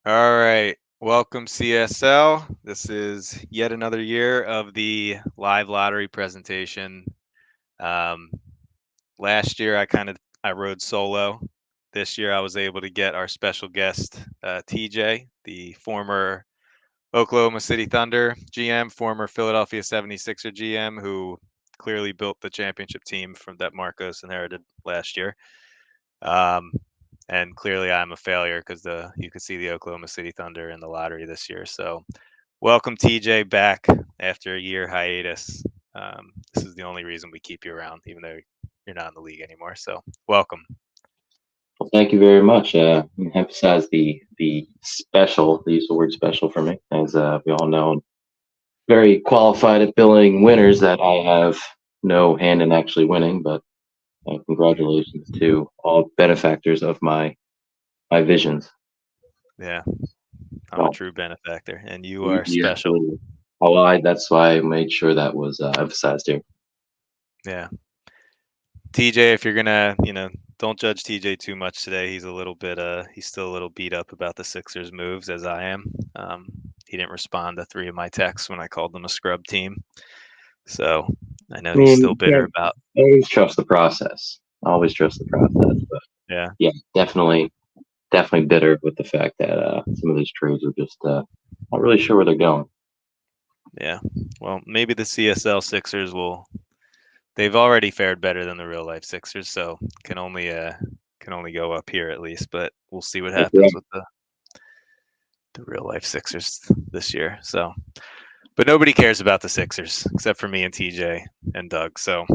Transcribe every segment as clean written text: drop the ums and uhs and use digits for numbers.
All right. Welcome, CSL. This is yet another year of the live lottery presentation. Um, Last year, I rode solo. This year, I was able to get our special guest, TJ, the former Oklahoma City Thunder GM, former Philadelphia 76er GM, who clearly built the championship team from that Marcos inherited last year. Um, and clearly, I'm a failure because the you could see the Oklahoma City Thunder in the lottery this year. So, welcome TJ back after a year hiatus. This is the only reason we keep you around, even though you're not in the league anymore. So, welcome. Well, thank you very much. Emphasize the special, the use of the word special for me, as we all know, very qualified at billing winners that I have no hand in actually winning. But congratulations to all benefactors of my visions. Yeah, I'm a Well, true benefactor, and you you, are you special. absolutely. Oh, well, that's why I made sure that was emphasized here. Yeah, TJ, if you're gonna, don't judge TJ too much today. He's still a little beat up about the Sixers moves, as I am. Um, he didn't respond to three of my texts when I called them a scrub team. So I know I he's still mean, bitter yeah, about. always trust the process. Always trust the process. But Yeah, yeah, definitely bitter with the fact that some of these trades are just not really sure where they're going. yeah. Well, maybe the CSL Sixers will. They've already fared better than the real life Sixers, so can only go up here at least. But we'll see what That's right. happens with the real life Sixers this year. So, but nobody cares about the Sixers except for me and TJ and Doug. So,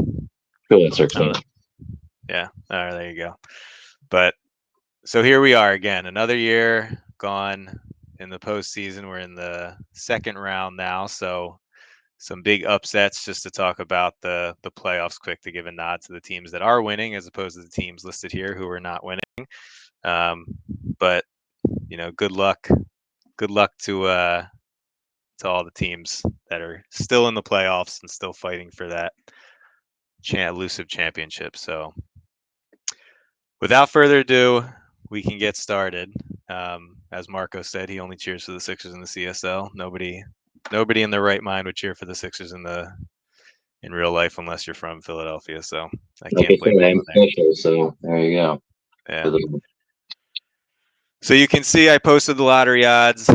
Sure, that's our uh, extent. yeah. All right, there you go. But so here we are again, another year gone in the postseason. We're in the second round now, so some big upsets just to talk about the playoffs quick to give a nod to the teams that are winning as opposed to the teams listed here who are not winning. Um, but good luck. Good luck to all the teams that are still in the playoffs and still fighting for that elusive championship. So without further ado, we can get started. As Marco said, he only cheers for the Sixers in the CSL. Nobody in their right mind would cheer for the Sixers in real life unless you're from Philadelphia. So I Like I can't said, blame I'm anyone there. special, so there you go. Yeah. For the So you can see I posted the lottery odds.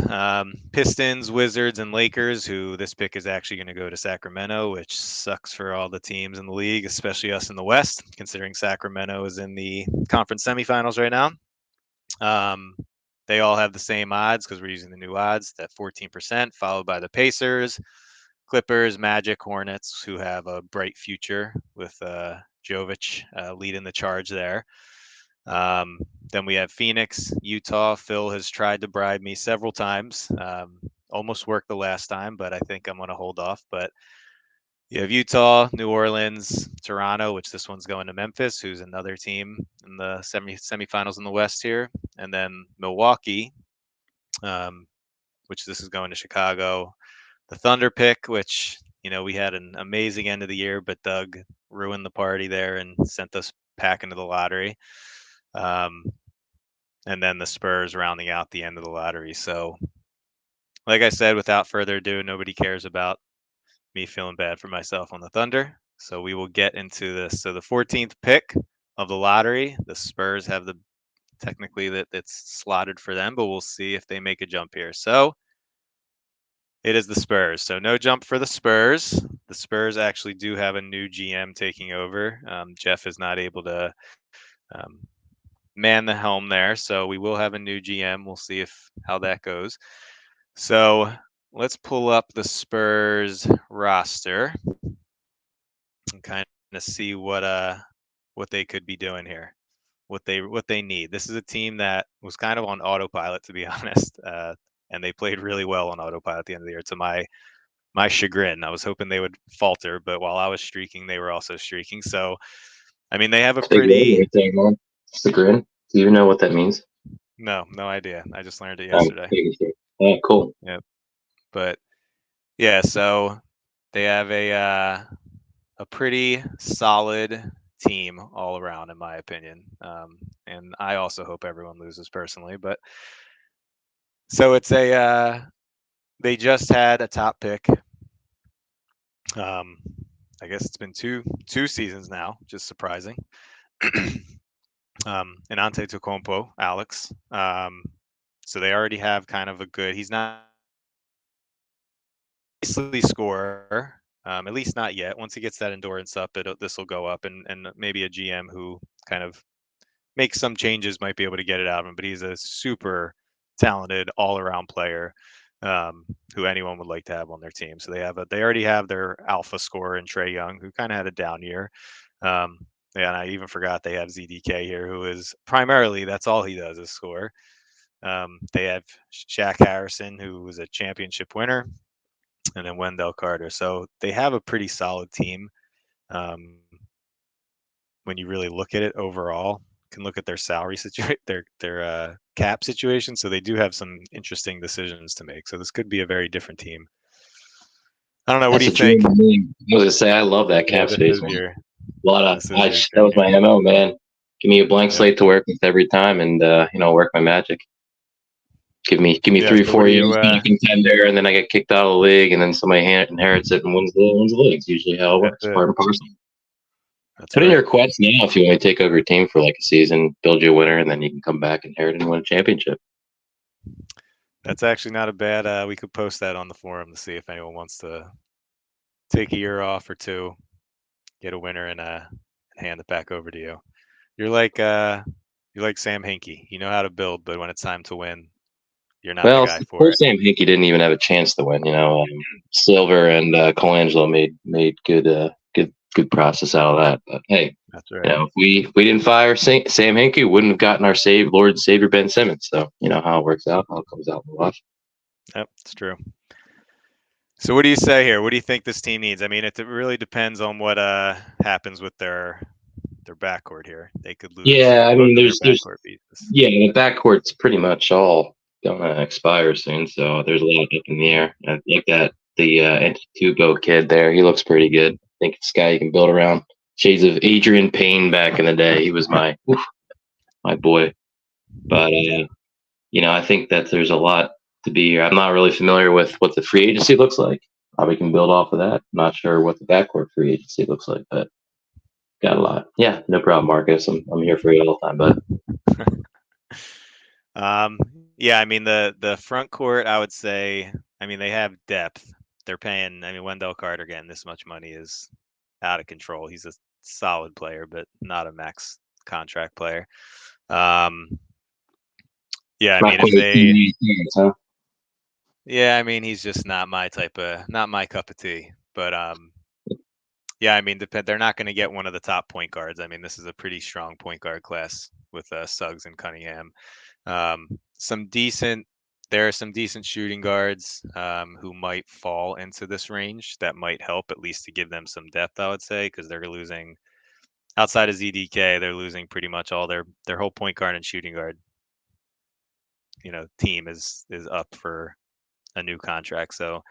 Pistons, Wizards, and Lakers, who this pick is actually going to go to Sacramento, which sucks for all the teams in the league, especially us in the West, considering Sacramento is in the conference semifinals right now. Um, they all have the same odds because we're using the new odds at 14%, followed by the Pacers, Clippers, Magic, Hornets, who have a bright future with Jovic leading the charge there. Um, then we have Phoenix, Utah. Phil has tried to bribe me several times. Almost worked the last time, but I think I'm going to hold off. But you have Utah, New Orleans, Toronto, which this one's going to Memphis, who's another team in the semifinals in the West here, and then Milwaukee, um, which this is going to Chicago. The Thunder pick, which we had an amazing end of the year, but Doug ruined the party there and sent us packing to the lottery. Um, and then the Spurs rounding out the end of the lottery. So, like I said, without further ado, nobody cares about me feeling bad for myself on the Thunder. So we will get into this. So the 14th pick of the lottery, the Spurs have the technically that it's slotted for them, but we'll see if they make a jump here. So it is the Spurs. So no jump for the Spurs. The Spurs actually do have a new GM taking over. Jeff is not able to um, man the helm there, so we will have a new GM. We'll see if how that goes. So let's pull up the Spurs roster and kind of see what they could be doing here, what they need. This is a team that was kind of on autopilot, to be honest, and they played really well on autopilot at the end of the year. To my chagrin, I was hoping they would falter, but while I was streaking, they were also streaking. So I mean, they have a it's the grin pretty right there, man. It's the grin. Do you even know what that means? no idea. I just learned it I'm yesterday. making sure. Yeah, cool. Yeah, but yeah, so they have a pretty solid team all around, in my opinion. And I also hope everyone loses personally. But So it's a they just had a top pick. Um, I guess it's been two seasons now, just surprising. And Antetokounmpo, Alex. So they already have kind of a good. He's not a scorer, at least not yet. Once he gets that endurance up, this will go up, and maybe a GM who kind of makes some changes might be able to get it out of him. But he's a super talented all around player. Who anyone would like to have on their team. So they already have their alpha scorer in Trey Young, who kind of had a down year. Um, yeah, and I even forgot they have ZDK here, who is primarily that's all he does is score. They have Shaq Harrison, who was a championship winner, and then Wendell Carter. So they have a pretty solid team. Um, when you really look at it overall, you can look at their salary situation, their cap situation. So they do have some interesting decisions to make. So this could be a very different team. I don't know. What do That's you a dream think? to me. I was gonna say I love that Yeah, cap space, man. A lot of this is your that thing was here. my MO, man. Give me a blank Yep. slate to work with every time, and work my magic. Give me Yeah. three, So what four do you? years, be a contender, and then I get kicked out of the league, and then somebody inherits it and wins the league. It's usually how it That's works, it. part and parcel. That's Put in right. your request now if you want to take over your team for like a season, build you a winner, and then you can come back, inherit, and win a championship. That's actually not a bad. We could post that on the forum to see if anyone wants to take a year off or two, get a winner, and hand it back over to you. You're like you're like Sam Hinkie. You know how to build, but when it's time to win, you're not the Well, guy for poor it. Sam Hinkie didn't even have a chance to win. Silver and Colangelo made good process out of that. But hey, That's right. if we didn't fire Sam Hinkie, we wouldn't have gotten our Lord and Savior Ben Simmons. So you know how it works out, how it comes out in the wash. Yep, it's true. So what do you say here? What do you think this team needs? I mean, it really depends on what happens with their backcourt here. They could lose Yeah, I both mean, of their there's backcourt pieces. yeah, the backcourt's pretty much all gonna expire soon, so there's a lot up in the air. I like that the Antetokounmpo kid there. He looks pretty good. I think it's a guy you can build around. Shades of Adrian Payne back in the day. He was my boy. But Yeah. I think that there's a lot to be here. I'm not really familiar with what the free agency looks like. Probably can build off of that. Not sure what the backcourt free agency looks like, but got a lot. Yeah, no problem, Marcus. I'm here for you all the time, bud. Um, yeah, I mean the front court, I would say, I mean they have depth. They're paying. I mean Wendell Carter getting this much money is out of control. He's a solid player, but not a max contract player. Um, yeah, I Not mean if quite a they, team experience, huh? yeah, I mean he's just not my cup of tea. But yeah, I mean they're not going to get one of the top point guards. I mean this is a pretty strong point guard class with Suggs and Cunningham. Um, some decent. There are some decent shooting guards who might fall into this range. That might help at least to give them some depth. I would say because they're losing outside of ZDK, they're losing pretty much all their whole point guard and shooting guard. Team is up for a new contract. So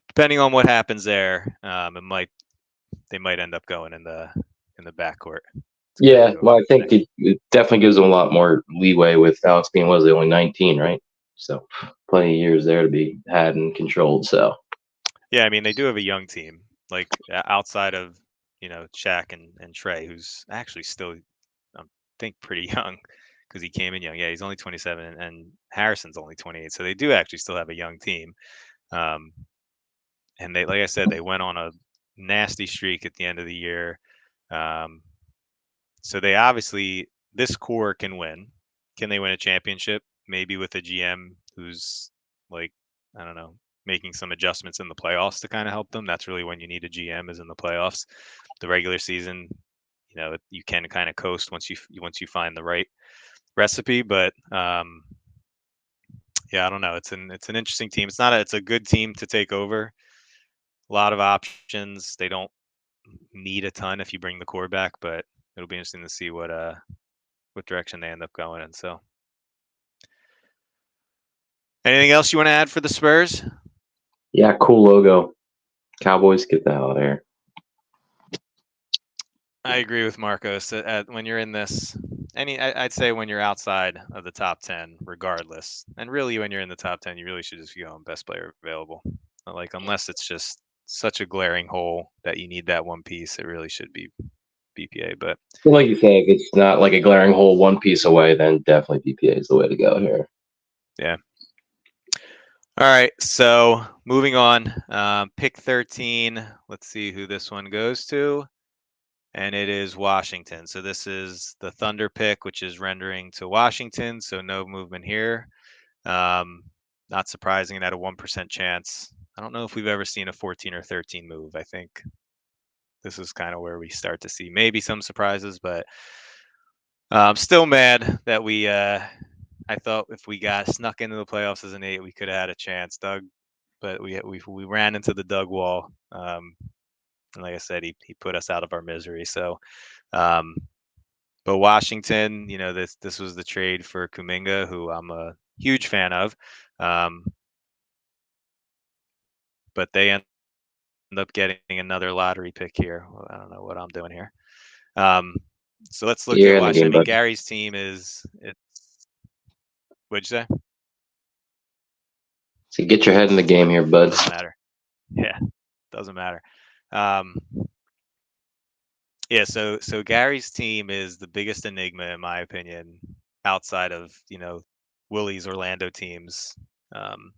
depending on what happens there, it might they might end up going in the backcourt to kind of Yeah, go well, for I the think next. it definitely gives them a lot more leeway with Alex being was he only 19, right? So plenty of years there to be had and controlled. So Yeah, I mean they do have a young team, like outside of Shaq and Trey, who's actually still I think pretty young because he came in young. Yeah, he's only 27, and Harrison's only 28, so they do actually still have a young team. Um, and they, like I said, they went on a nasty streak at the end of the year. Um, so they obviously this core can win. Can they win a championship? Maybe with a GM who's like I don't know, making some adjustments in the playoffs to kind of help them. That's really when you need a GM is in the playoffs. The regular season, you can kind of coast once you find the right recipe. But yeah, I don't know. It's an interesting team. It's a good team to take over. A lot of options. They don't need a ton if you bring the core back, but it'll be interesting to see what direction they end up going in. So, anything else you want to add for the Spurs? yeah, cool logo. Cowboys, get the hell out of here. I agree with Marcos. When you're in this, I'd say when you're outside of the top 10, regardless, and really when you're in the top 10, you really should just be going best player available. Like unless it's just such a glaring hole that you need that one piece, it really should be BPA. But Well, like you say, if it's not like a glaring hole one piece away, then definitely BPA is the way to go here. yeah. All right. So moving on, pick 13. Let's see who this one goes to. And it is Washington. So this is the Thunder pick, which is rendering to Washington. So no movement here. Um, Not surprising at a 1% chance. I don't know if we've ever seen a 14 or 13 move. I think this is kind of where we start to see maybe some surprises, but I'm still mad that I thought if we got snuck into the playoffs as an 8, we could have had a chance, Doug. But we ran into the Doug wall. And like I said, he put us out of our misery. So um, but Washington, this was the trade for Kuminga, who I'm a huge fan of. Um, but they end up getting another lottery pick here. Well, I don't know what I'm doing here. Um, so let's look at You're in the Washington. I game, mean, bud. Gary's team is it's what'd you say? So get your head in the game here, bud. Doesn't matter. Yeah, doesn't matter. Um, yeah, so Gary's team is the biggest enigma in my opinion, outside of Willie's Orlando teams. Um,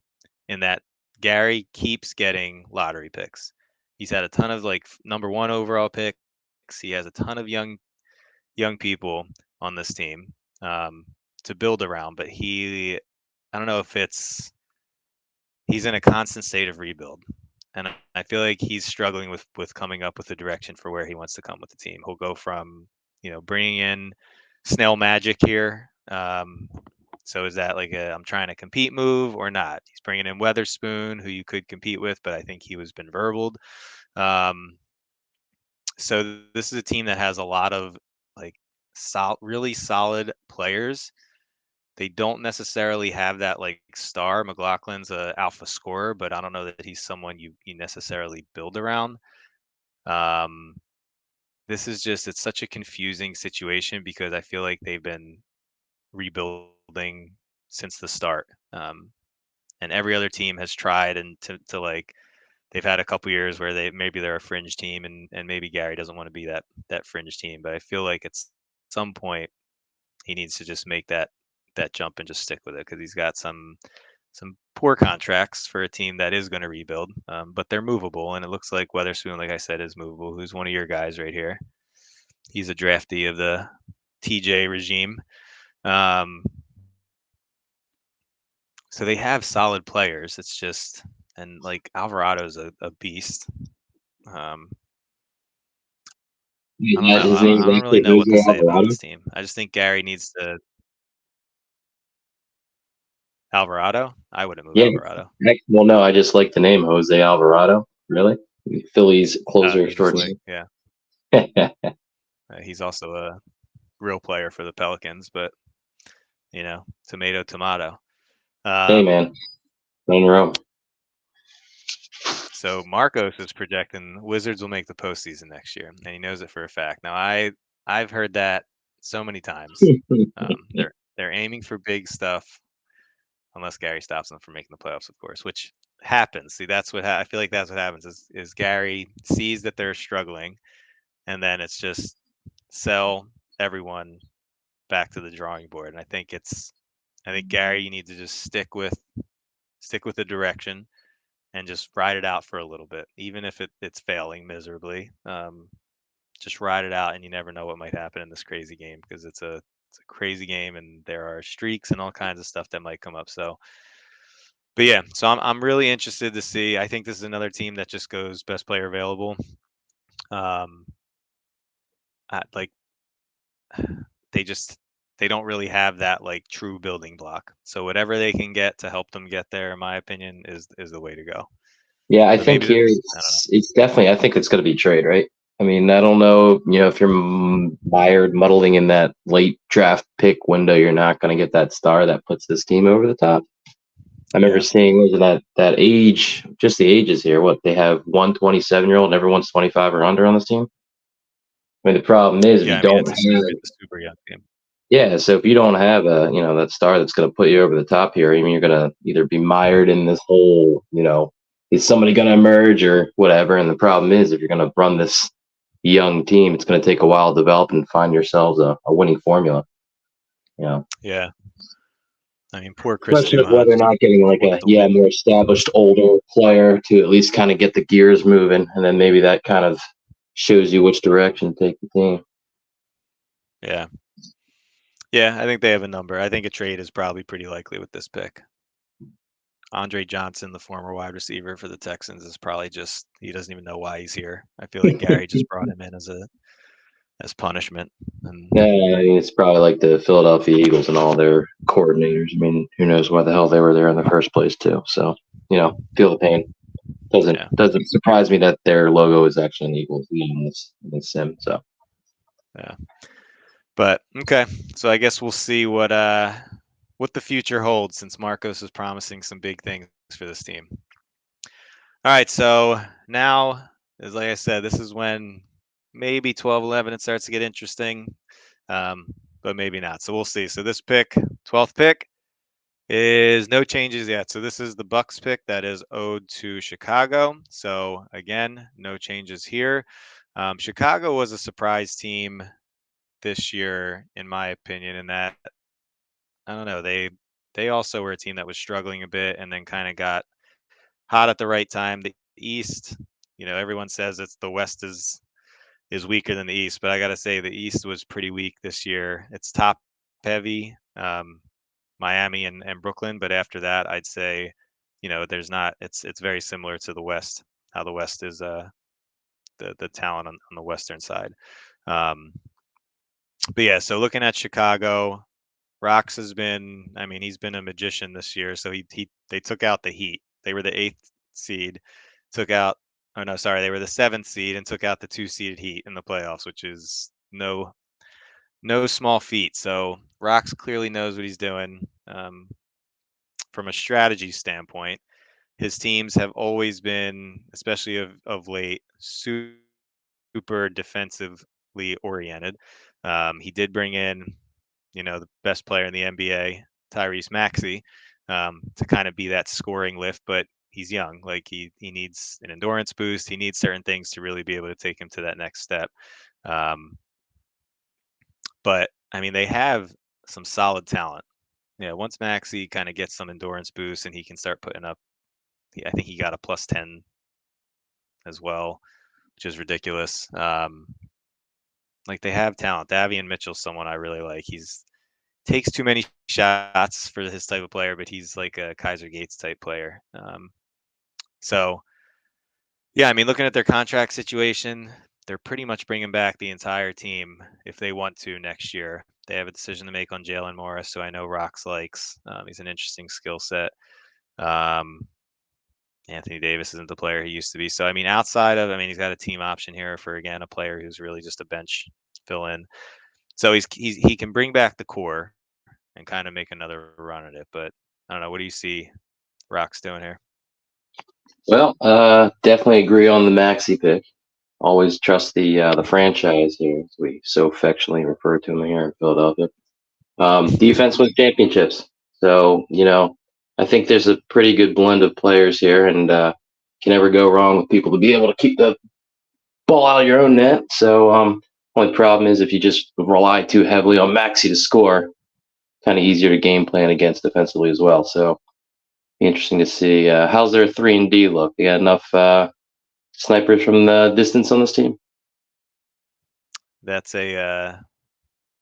in that Gary keeps getting lottery picks. He's had a ton of like number one overall picks. He has a ton of young people on this team um, to build around, but I don't know if he's in a constant state of rebuild, and I feel like he's struggling with coming up with a direction for where he wants to come with the team. He'll go from bringing in snail magic here. So is that like a I'm trying to compete move or not? He's bringing in Weatherspoon, who you could compete with, but I think he was been verbaled. Um, so this is a team that has a lot of like really solid players. They don't necessarily have that like star. McLaughlin's a alpha scorer, but I don't know that he's someone you necessarily build around. Um, this is just it's such a confusing situation because I feel like they've been rebuilding since the start. And every other team has tried and to like they've had a couple years where they're a fringe team and maybe Gary doesn't want to be that fringe team, but I feel like at some point he needs to just make that jump and just stick with it because he's got some poor contracts for a team that is going to rebuild, but they're movable, and it looks like Weatherspoon, like I said, is movable. Who's one of your guys right here? He's a draftee of the TJ regime. Um, so they have solid players. It's just and like Alvarado's a beast. Um, I don't know. His I don't, name I is don't really actually know what to Jose say about Alvarado. this team. I just think Gary needs to Alvarado. I would have moved Yeah. Alvarado. Well, no, I just like the name Jose Alvarado. Really, Phillies closer You just like extraordinaire. yeah. Hey, He's also a real player for the Pelicans, but tomato, tomato. Um, man, on your own. so Marcos is projecting Wizards will make the postseason next year, and he knows it for a fact. Now I've heard that so many times. They're aiming for big stuff, unless Gary stops them from making the playoffs, of course, which happens. See, that's what I feel like that's what happens is Gary sees that they're struggling, and then it's just sell everyone back to the drawing board. And I think Gary, you need to just stick with the direction and just ride it out for a little bit, even if it's failing miserably. Just ride it out, and you never know what might happen in this crazy game because it's a crazy game, and there are streaks and all kinds of stuff that might come up. So, but yeah, so I'm really interested to see. I think this is another team that just goes best player available. Um, like they just they don't really have that like true building block. So whatever they can get to help them get there, in my opinion, is the way to go. Yeah, I But think maybe here I don't know. it's definitely. I think it's going to be trade, right? I mean, I don't know. If you're mired muddling in that late draft pick window, you're not going to get that star that puts this team over the top. I remember Yeah, seeing was that age, just the ages here. What they have 1 27-year-old and everyone's 25 or under on this team. I mean, the problem is if Yeah, you I mean don't it's a super young team. yeah, so if you don't have a, that star that's going to put you over the top here, I mean, you're going to either be mired in this whole, is somebody going to emerge or whatever. And the problem is, if you're going to run this young team, it's going to take a while to develop and find yourselves a winning formula. You know, Yeah, I mean poor Chris question of whether or Duhon. not getting like What's a the win? more established older player to at least kind of get the gears moving, and then maybe that kind of shows you which direction to take the team. Yeah, yeah, I think they have a number. I think a trade is probably pretty likely with this pick. Andre Johnson, the former wide receiver for the Texans, is probably just he doesn't even know why he's here. I feel like Gary just brought him in as punishment. And Yeah, I mean, it's probably like the Philadelphia Eagles and all their coordinators. I mean, who knows why the hell they were there in the first place, too. So, feel the pain. Doesn't yeah, doesn't surprise me that their logo is actually an Eagles in this sim. So, yeah. But okay, so I guess we'll see what the future holds since Marcos is promising some big things for this team. All right, so now, as like I said, this is when maybe 12, 11 it starts to get interesting, um, but maybe not. So we'll see. So this pick, 12th pick, is no changes yet. So this is the Bucks pick that is owed to Chicago. So again, no changes here. Chicago was a surprise team this year, in my opinion, in that I don't know they also were a team that was struggling a bit and then kind of got hot at the right time. The East, everyone says it's the West is weaker than the East, but I got to say the East was pretty weak this year. It's top heavy, Miami and Brooklyn, but after that, I'd say, there's not. It's very similar to the West. How the West is the talent on the Western side. Um, but yeah, so looking at Chicago, Rox has been. I mean, he's been a magician this year. So he they took out the Heat. They were the eighth seed, took out. Oh no, sorry, they were the seventh seed and took out the two-seeded Heat in the playoffs, which is no small feat. So Rox clearly knows what he's doing. From a strategy standpoint, his teams have always been, especially of late, super defensively oriented. He did bring in, the best player in the NBA, Tyrese Maxey, to kind of be that scoring lift, but he's young. Like he needs an endurance boost. He needs certain things to really be able to take him to that next step. Um, but I mean, they have some solid talent. Yeah, once Maxey kind of gets some endurance boost and he can start putting up, I think he got a plus 10 as well, which is ridiculous. Like they have talent. Davian Mitchell's someone I really like. He's takes too many shots for his type of player, but he's like a Kaiser Gates type player. So yeah, I mean, looking at their contract situation, they're pretty much bringing back the entire team if they want to next year. They have a decision to make on Jalen Morris, who I know Rox likes. He's an interesting skill set. Um, Anthony Davis isn't the player he used to be. So I mean, I mean, he's got a team option here for again a player who's really just a bench fill in. So he can bring back the core and kind of make another run at it. But I don't know. What do you see Rock's doing here? well, definitely agree on the Maxi pick. Always trust the franchise here, as we so affectionately refer to them here in Philadelphia. Defense wins championships, so I think there's a pretty good blend of players here, and can never go wrong with people to be able to keep the ball out of your own net. So, only problem is if you just rely too heavily on Maxi to score, kind of easier to game plan against defensively as well. So, interesting to see how's their 3 and D look. They got enough snipers from the distance on this team.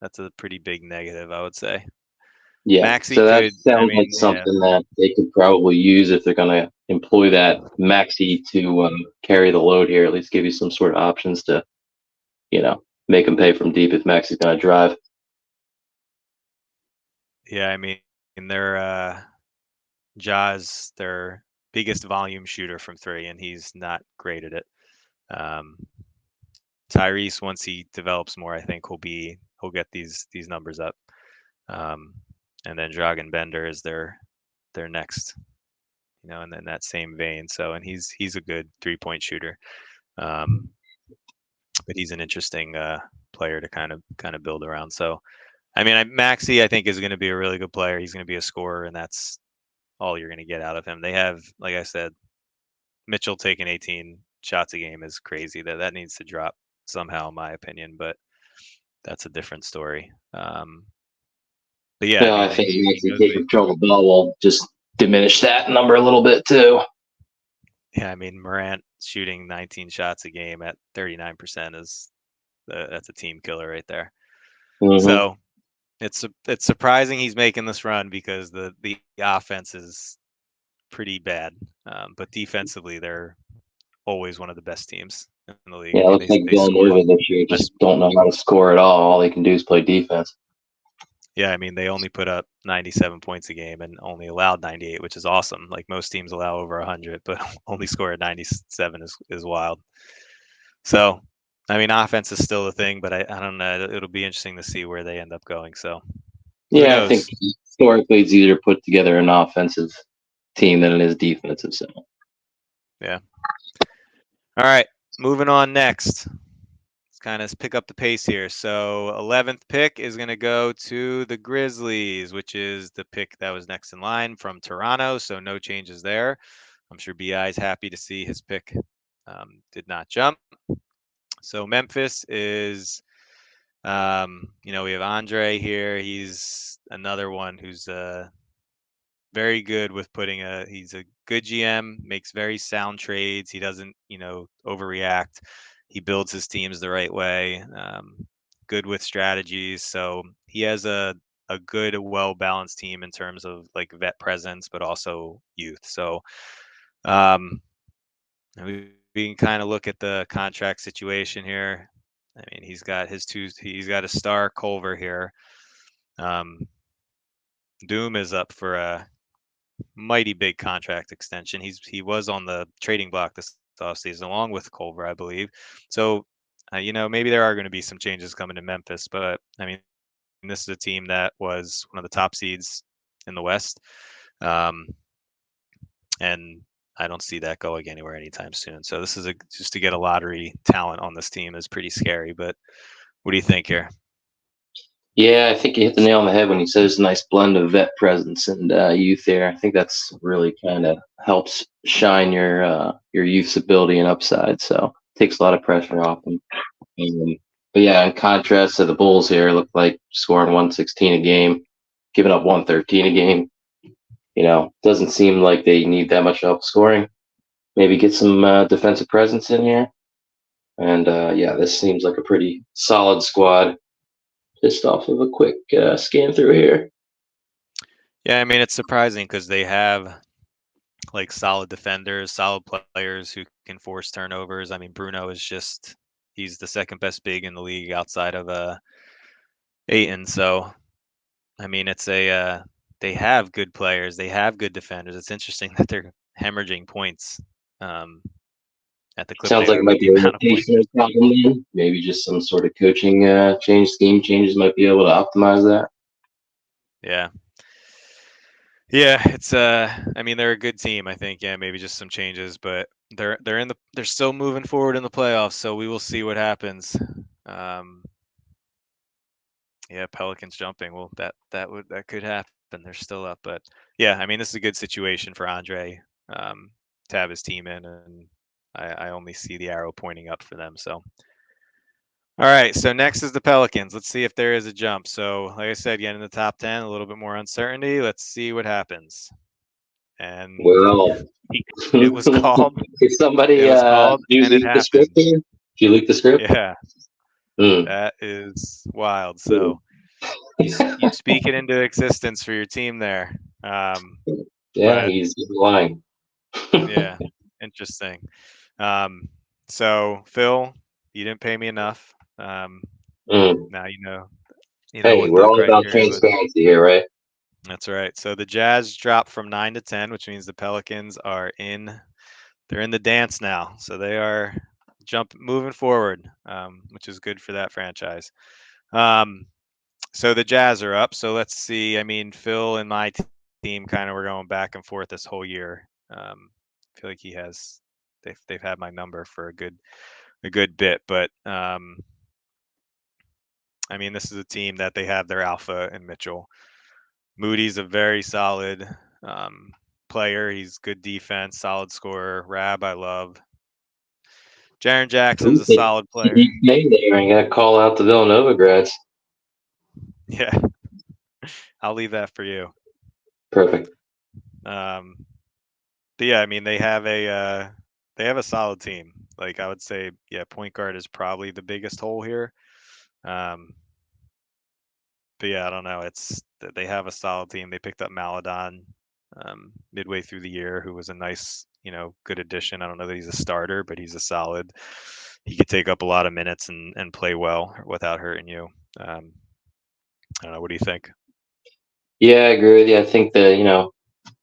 That's a pretty big negative, I would say. Yeah, Maxi so that could, I sounds like mean, yeah, something that they could probably use if they're going to employ that Maxi to carry the load here. At least give you some sort of options to, make them pay from deep if Maxi's going to drive. yeah. I mean, they're Jaws, their biggest volume shooter from three, and he's not great at it. Um, Tyrese, once he develops more, I think he'll get these numbers up. Um, and then Dragon Bender is their next, and in that same vein. So, and he's a good 3-point shooter. Um, but he's an interesting player to kind of build around. So I mean, Maxi I think is going to be a really good player. He's going to be a scorer, and that's all you're going to get out of him. They have, like I said, Mitchell taking 18 shots a game is crazy. That needs to drop somehow, in my opinion. But that's a different story. But yeah, I No, mean, I when think he actually knows what taking he, control of the ball will just diminish that number a little bit too. yeah, I mean, Morant shooting 19 shots a game at 39% is that's a team killer right there. Hmm. So it's surprising he's making this run because the offense is pretty bad, but defensively they're always one of the best teams in the league. I Yeah, it mean, looks like they scored Villanova this year less. just don't know how to score at all. All they can do is play defense. Yeah, I mean, they only put up 97 points a game and only allowed 98, which is awesome. Like most teams allow over 100, but only score at 97 is wild. So, I mean, offense is still a thing, but I don't know. It'll be interesting to see where they end up going. So, who Yeah, I think knows? historically it's easier to put together an offensive team than it is defensive. So Yeah. All right. Moving on next. Let's kind of pick up the pace here. So, 11th pick is going to go to the Grizzlies, which is the pick that was next in line from Toronto. So, no changes there. I'm sure BI is happy to see his pick did not jump. So, Memphis is, we have Andre here. He's another one who's very good with he's a good GM, makes very sound trades. He doesn't, overreact. He builds his teams the right way. Good with strategies. So he has a good, well balanced team in terms of like vet presence, but also youth. So um, we can kind of look at the contract situation here. I mean, he's got a star Culver here. Um, Doom is up for a mighty big contract extension. He was on the trading block this offseason along with Culver, I believe. So, maybe there are going to be some changes coming to Memphis, but I mean, this is a team that was one of the top seeds in the West, um, and I don't see that going anywhere anytime soon. So this is just to get a lottery talent on this team is pretty scary. But what do you think here? yeah, I think you hit the nail on the head when you said it's a nice blend of vet presence and youth there. I think that's really kind of helps shine your youth's ability and upside. So takes a lot of pressure off them. Um, but yeah, in contrast to the Bulls here, look like scoring 116 a game, giving up 113 a game. Doesn't seem like they need that much help scoring. Maybe get some defensive presence in here. And yeah, this seems like a pretty solid squad just off of a quick scan through here. Yeah, I mean it's surprising because they have like solid defenders, solid players who can force turnovers. I mean, Bruno is just he's the second best big in the league outside of Aiton. So I mean, they have good players, they have good defenders. It's interesting that they're hemorrhaging points um, at the clip Sounds they like it are with might the be a amount of points they're rotational scoring. problem then. Maybe just some sort of coaching scheme changes might be able to optimize that. Yeah. Yeah, it's I mean they're a good team, I think. Yeah, maybe just some changes, but they're still moving forward in the playoffs, so we will see what happens. Um, yeah, Pelicans jumping. Well, that could happen. They're still up, but yeah, I mean this is a good situation for Andre um, to have his team in, and I only see the arrow pointing up for them. So, all right. So next is the Pelicans. Let's see if there is a jump. So, like I said, getting in the top 10, a little bit more uncertainty. Let's see what happens. And Well, it was called. did It somebody was called, did you and it leak the script happened. here? Did you leak the script? Yeah, Hmm. that is wild. So you speak it into existence for your team there. Um, Yeah, but he's lying. yeah, interesting. Um, so Phil, you didn't pay me enough. Hmm. Now you know Hey, what we're the all about criteria was. transparency here, right? That's right. So the Jazz dropped from 9 to 10, which means the Pelicans are in. They're in the dance now, so they are moving forward, which is good for that franchise. Um, so the Jazz are up. So let's see. I mean, Phil and my team kind of were going back and forth this whole year. I feel like they've had my number for a a good bit. But I mean, this is a team that they have their alpha in Mitchell. Moody's a very solid um, player. He's good defense, solid scorer. Rab, I love. Jaron Jackson's Ooh, a solid the player. DK there, and got to call out the Villanova grads. Yeah, I'll leave that for you. Perfect. Um, but yeah, I mean they have a solid team. Like I would say, yeah, point guard is probably the biggest hole here. Um, but yeah, I don't know. They have a solid team. They picked up Maladon midway through the year, who was a nice, good addition. I don't know that he's a starter, but he's a solid. He could take up a lot of minutes and play well without hurting you. Um, I don't know. What do you think? Yeah, I agree with you. I think that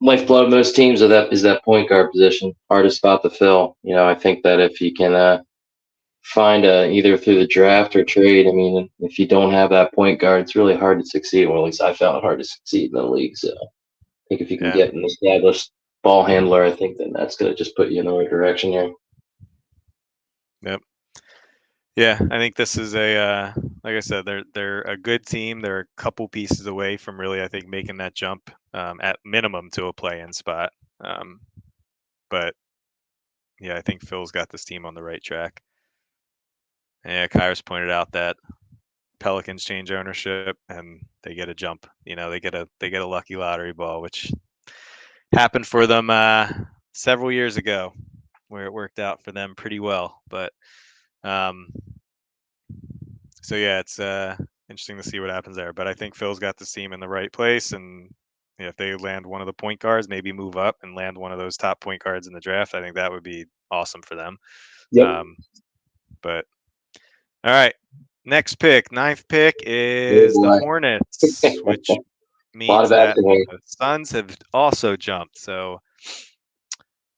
lifeblood of most teams is that point guard position, hardest spot to fill. I think that if you can find either through the draft or trade, I mean, if you don't have that point guard, it's really hard to succeed. Well, at least I found it hard to succeed in the league. So I think if you can Yeah. get an established ball handler, I think then that's going to just put you in the right direction here. Yep. Yeah, I think this is like I said, they're a good team. They're a couple pieces away from really, I think, making that jump at minimum to a play-in spot. Um, but yeah, I think Phil's got this team on the right track. And yeah, Kyrus pointed out that Pelicans change ownership and they get a jump. They get a lucky lottery ball, which happened for them several years ago, where it worked out for them pretty well. But um, so yeah, it's interesting to see what happens there. But I think Phil's got this team in the right place, and if they land one of the point guards, maybe move up and land one of those top point guards in the draft, I think that would be awesome for them. Yep. Um, but all right, next pick, ninth pick Oh is the boy. Hornets, which A lot means of that action here. the Suns have also jumped. So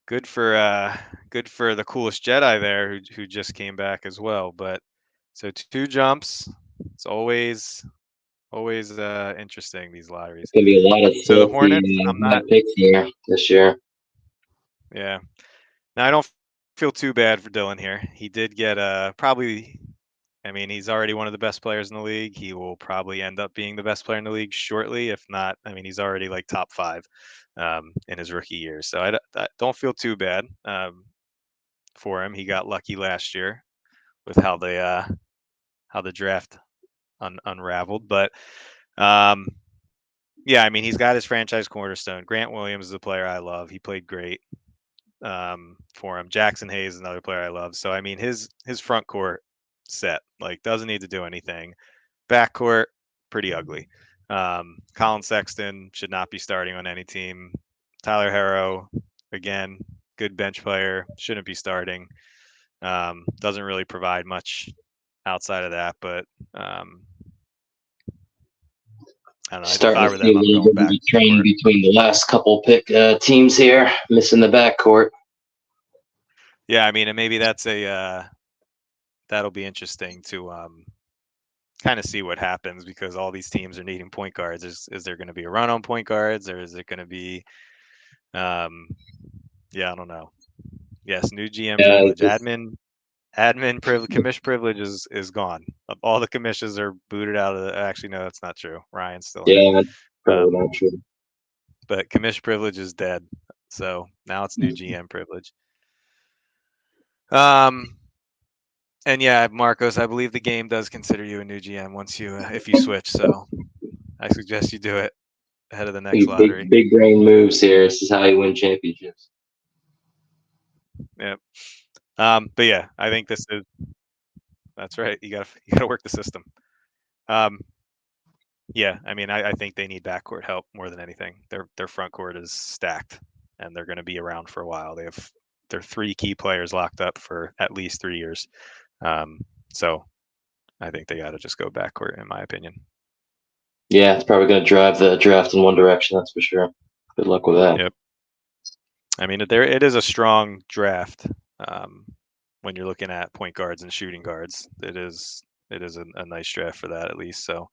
good for the coolest Jedi there who just came back as well. But so two jumps. It's always interesting, these lotteries. It's going to be a lot of So the filthy Hornets, I'm high not. picks here this year. Yeah. Now I don't feel too bad for Dylan here. He did get probably. I mean, he's already one of the best players in the league. He will probably end up being the best player in the league shortly, if not. I mean, he's already like top five in his rookie year. So I don't feel too bad for him. He got lucky last year with how the draft unraveled, but um, yeah, I mean, he's got his franchise cornerstone. Grant Williams is a player I love. He played great for him. Jackson Hayes is another player I love. So I mean, his front court set, like, doesn't need to do anything. Back court, pretty ugly. Colin Sexton should not be starting on any team. Tyler Harrow, again, good bench player, shouldn't be starting. Doesn't really provide much outside of that, but I don't know. If Starting I to were see them, a I'm little going bit of back a trend court. between the last couple pick teams here, missing the backcourt. Yeah, I mean, and maybe that'll be interesting to kind of see what happens, because all these teams are needing point guards. Is there going to be a run on point guards, or is it going to be um, yeah, I don't know. Yes, new GM Yeah, privilege, admin privilege, commish privilege is gone. All the commissions are booted out of the. Actually, no, that's not true. Ryan's still in it. yeah, probably Um, not true. but commish privilege is dead. So now it's new GM privilege. Um, and yeah, Marcos, I believe the game does consider you a new GM once you if you switch. So I suggest you do it ahead of the next Big, lottery. big brain moves here. This is how you win championships. Yeah. But yeah, I think this is that's right. You gotta work the system. Um, yeah, I mean, I think they need backcourt help more than anything. Their front court is stacked, and they're going to be around for a while. They have their three key players locked up for at least 3 years. Um, so I think they got to just go backcourt, in my opinion. Yeah, it's probably going to drive the draft in one direction. That's for sure. Good luck with that. Yep. I mean, it is a strong draft um, when you're looking at point guards and shooting guards. It is a nice draft for that, at least. So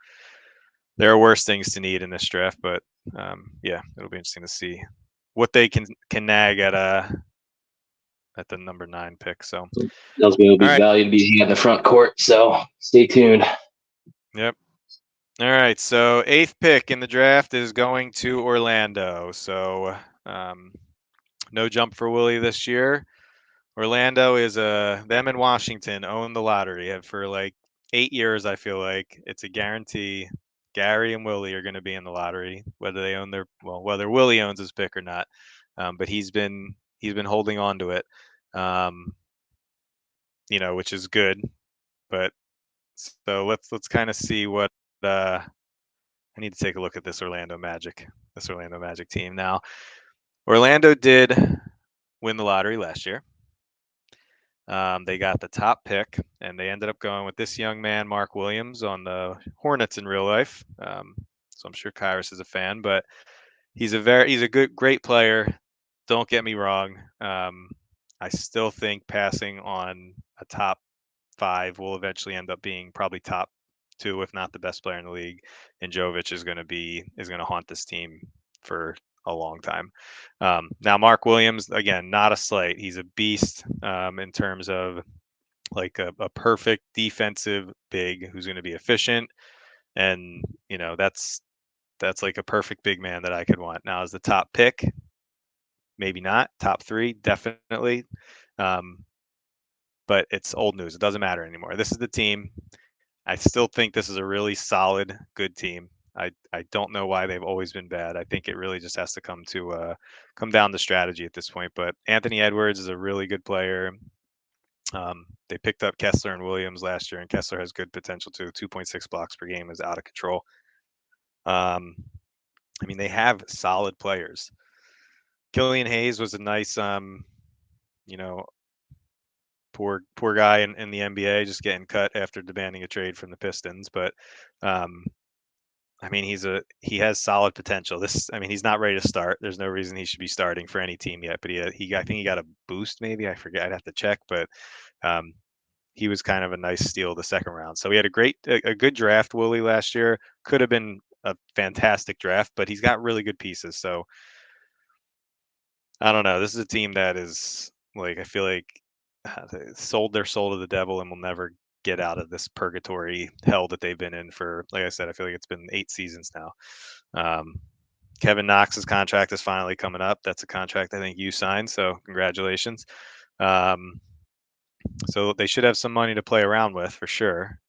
there are worse things to need in this draft, but yeah, it'll be interesting to see what they can nag at at the number 9 pick. So, Tells me it'll all be right. valued to be in the front court. So stay tuned. Yep. All right. So, 8th pick in the draft is going to Orlando. So, um, no jump for Willie this year. Orlando is them and Washington own the lottery for like 8 years. I feel like it's a guarantee. Gary and Willie are going to be in the lottery, whether they own whether Willie owns his pick or not. But he's been holding on to it, um, which is good. But so let's kind of see what I need to take a look at this Orlando Magic team now. Orlando did win the lottery last year. They got the top pick, and they ended up going with this young man, Mark Williams, on the Hornets in real life. So I'm sure Kyrus is a fan, but he's a great player. Don't get me wrong. I still think passing on a top 5 will eventually end up being probably top 2, if not the best player in the league. And Jovic is going to haunt this team for a long time. Now, Mark Williams, again, not a slight. He's a beast in terms of like a perfect defensive big who's going to be efficient, and that's like a perfect big man that I could want. Now, as the top pick, maybe not. Top 3, definitely. Um, but it's old news. It doesn't matter anymore. This is the team. I still think this is a really solid, good team. I don't know why they've always been bad. I think it really just has to come down to strategy at this point. But Anthony Edwards is a really good player. They picked up Kessler and Williams last year, and Kessler has good potential too. 2.6 blocks per game is out of control. I mean, they have solid players. Killian Hayes was a nice, you know, poor guy in the NBA, just getting cut after demanding a trade from the Pistons. But um, I mean, he has solid potential. I mean, he's not ready to start. There's no reason he should be starting for any team yet. But I think he got a boost. Maybe I forget. I'd have to check. But um, he was kind of a nice steal the second round. So he had a good draft, Willie, last year. Could have been a fantastic draft, but he's got really good pieces. So I don't know. This is a team that is like I feel like they sold their soul to the devil and will never get out of this purgatory hell that they've been in for. Like I said, I feel like it's been 8 seasons now. Um, Kevin Knox's contract is finally coming up. That's a contract I think you signed, so congratulations. Um, so they should have some money to play around with for sure.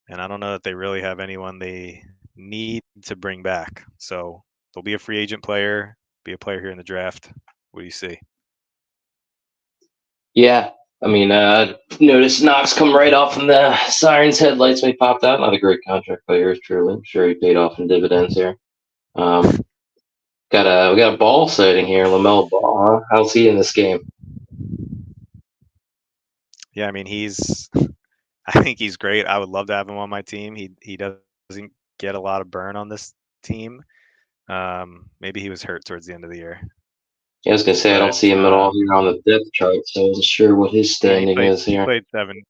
And I don't know that they really have anyone they need to bring back. So they'll be a free agent player, be a player here in the draft. What do you see? Yeah, I mean, noticed Knox come right off from the sirens headlights when he popped out. Not a great contract by yours truly. I'm sure he paid off in dividends here. Um, we got a ball sighting here, Lamelo Ball. Huh? How's he in this game? Yeah, I mean I think he's great. I would love to have him on my team. He doesn't get a lot of burn on this team. Maybe he was hurt towards the end of the year, Yeah, I was gonna say I don't but see him at all here on the depth chart, so I wasn't sure what his yeah, standing is he here. played 7.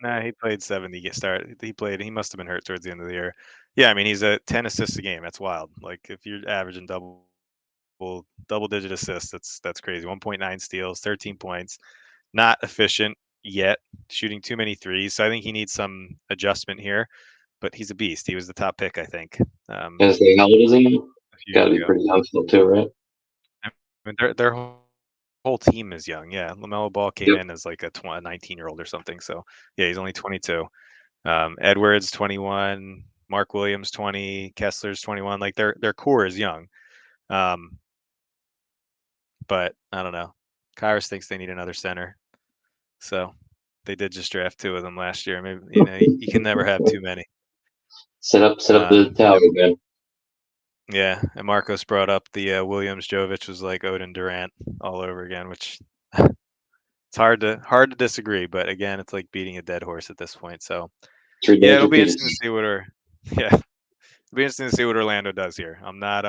Nah, he played 70 get started. He must have been hurt towards the end of the year. Yeah, I mean he's a 10 assists a game. That's wild. Like if you're averaging double digit assists, that's crazy. 1.9 steals, 13 points. Not efficient yet, shooting too many threes. So I think he needs some adjustment here. But he's a beast. He was the top pick, I think, As they how old is he? a few Got years to be ago. pretty young still too, right? I mean, their whole team is young. Yeah, Lamelo Ball came Yep. in as like a 19-year-old or something. So yeah, he's only 22. Edwards 21, Mark Williams 20, Kessler's 21. Like their core is young. Um, but I don't know. Kyrus thinks they need another center. So they did just draft 2 of them last year. Maybe you can never have too many. Set up the tower And again. yeah, and Marcos brought up the Williams Jovic was like Odin Durant all over again, which it's hard to disagree. But again, it's like beating a dead horse at this point. So It's yeah, it'll be repeat interesting to itself. see what yeah, it'll be interesting to see what Orlando does here. I'm not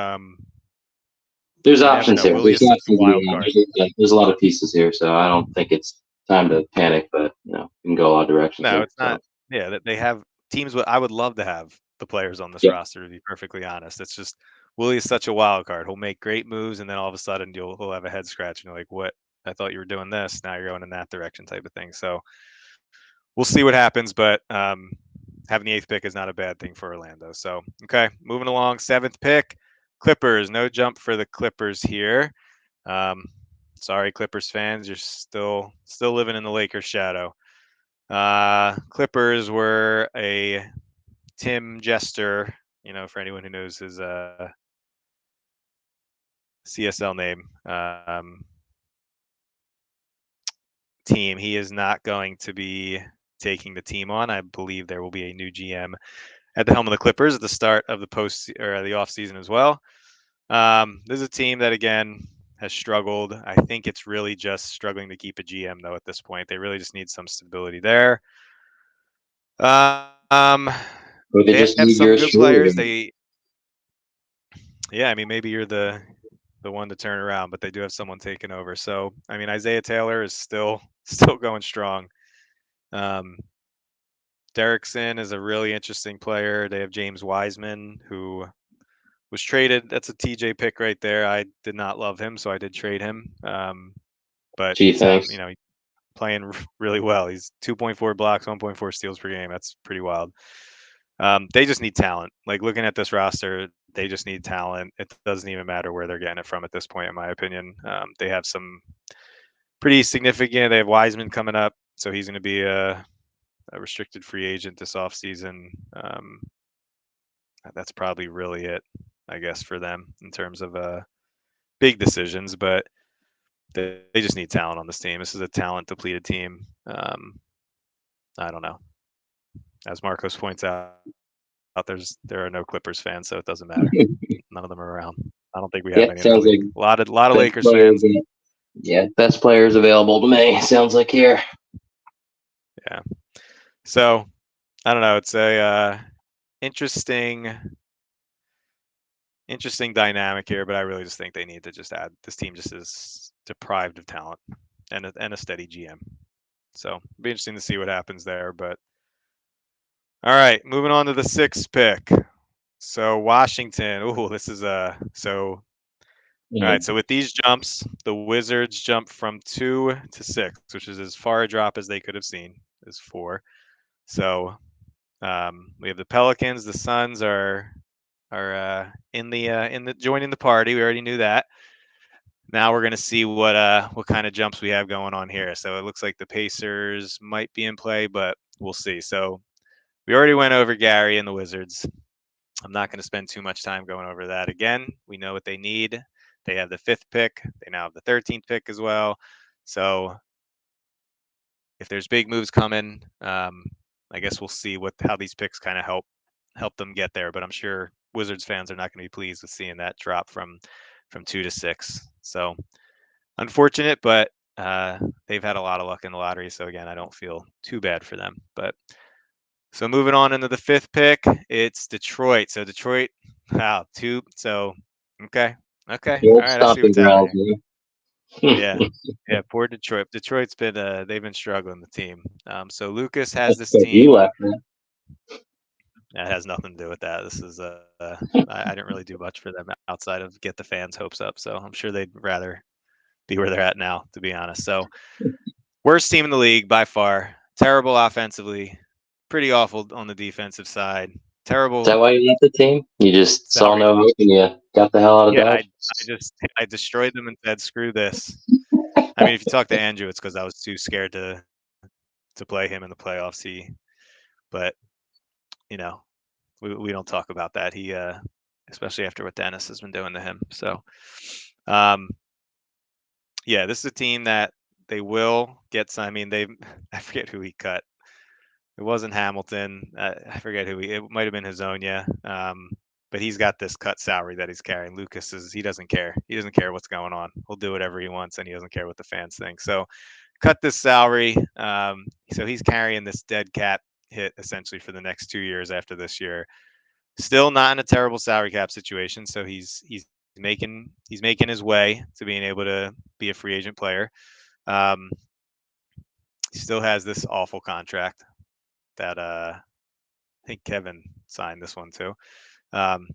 There's you never options know. here. Willie There's is such a options to wild be card. had. There's a lot of pieces here, so I don't think it's time to panic. But we can go a lot of directions No, here. it's not. So Yeah, that they have teams. I would love to have the players on this yep, roster. To be perfectly honest, it's just Willie is such a wild card. He'll make great moves, and then all of a sudden he'll have a head scratch, and you're like, what? I thought you were doing this. Now you're going in that direction, type of thing. So we'll see what happens. But having the eighth pick is not a bad thing for Orlando. So okay, moving along, seventh pick, Clippers. No jump for the Clippers here. Um, sorry, Clippers fans, you're still living in the Lakers shadow. Clippers were a Tim Jester, for anyone who knows his CSL name, team. He is not going to be taking the team on. I believe there will be a new GM at the helm of the Clippers at the start of the post or the off season as well. This is a team that again has struggled. I think it's really just struggling to keep a GM though at this point. They really just need some stability there. Um, Or they they just have need some your good players. shoe. Yeah, I mean maybe you're the one to turn around, but they do have someone taking over. So I mean Isaiah Taylor is still still going strong. Um, Derrickson is a really interesting player. They have James Wiseman, who was traded. That's a TJ pick right there. I did not love him, so I did trade him. But Gee, he's thanks. playing really well. He's 2.4 blocks, 1.4 steals per game. That's pretty wild. They just need talent. Like looking at this roster, they just need talent. It doesn't even matter where they're getting it from at this point, in my opinion. They have some pretty significant. They have Wiseman coming up, so he's going to be a restricted free agent this offseason. That's probably really it, I guess, for them in terms of big decisions. But they just need talent on this team. This is a talent depleted team. I don't know. As Marcos points out, there are no Clippers fans, so it doesn't matter. None of them are around. I don't think we have Yeah, any in the sounds like league. A lot of best Lakers players. fans. Yeah, best players available to me. Sounds like here. Yeah. So I don't know. It's a interesting interesting dynamic here, but I really just think they need to just add. This team just is deprived of talent and a steady GM. So it'll be interesting to see what happens there. But all right, moving on to the sixth pick. So Washington. Oh, this is so. All right, Mm. so with these jumps, the Wizards jump from 2 to 6, which is as far a drop as they could have seen, is 4. So we have the Pelicans. The Suns are in the joining the party. We already knew that. Now we're gonna see what kind of jumps we have going on here. So it looks like the Pacers might be in play, but we'll see. So we already went over Gary and the Wizards. I'm not going to spend too much time going over that again. We know what they need. They have the fifth pick. They now have the 13th pick as well. So if there's big moves coming, I guess we'll see how these picks kind of help them get there. But I'm sure Wizards fans are not going to be pleased with seeing that drop from 2 to 6. So unfortunate, but they've had a lot of luck in the lottery. So again, I don't feel too bad for them. But so moving on into the fifth pick, it's Detroit. So Detroit, wow, 2. So okay, okay, The all old right. I see what's stomping happening grounds, here. man. Yeah, yeah. Poor Detroit. Detroit's been they've been struggling the team. So Lucas has That's this because you team. left, man. That has nothing to do with that. This is I didn't really do much for them outside of get the fans' hopes up. So I'm sure they'd rather be where they're at now, to be honest. So worst team in the league by far. Terrible offensively, pretty awful on the defensive side. Is that Terrible why you left the team? You just saw salary. no hope and you got the hell out of Yeah, Dodge? I destroyed them and said, "Screw this." I mean, if you talk to Andrew, it's because I was too scared to play him in the playoffs. But you know, we don't talk about that. Especially after what Dennis has been doing to him. So, um, yeah, this is a team that they will get some. I mean, they I forget who he cut. It wasn't Hamilton. I forget who it might have been Hazonia. But he's got this cut salary that he's carrying. Lucas he doesn't care. He doesn't care what's going on. He'll do whatever he wants, and he doesn't care what the fans think. So cut this salary. So he's carrying this dead cap hit essentially for the next 2 years after this year. Still not in a terrible salary cap situation. So he's making his way to being able to be a free agent player. Um, he still has this awful contract that I think Kevin signed this one too. Um,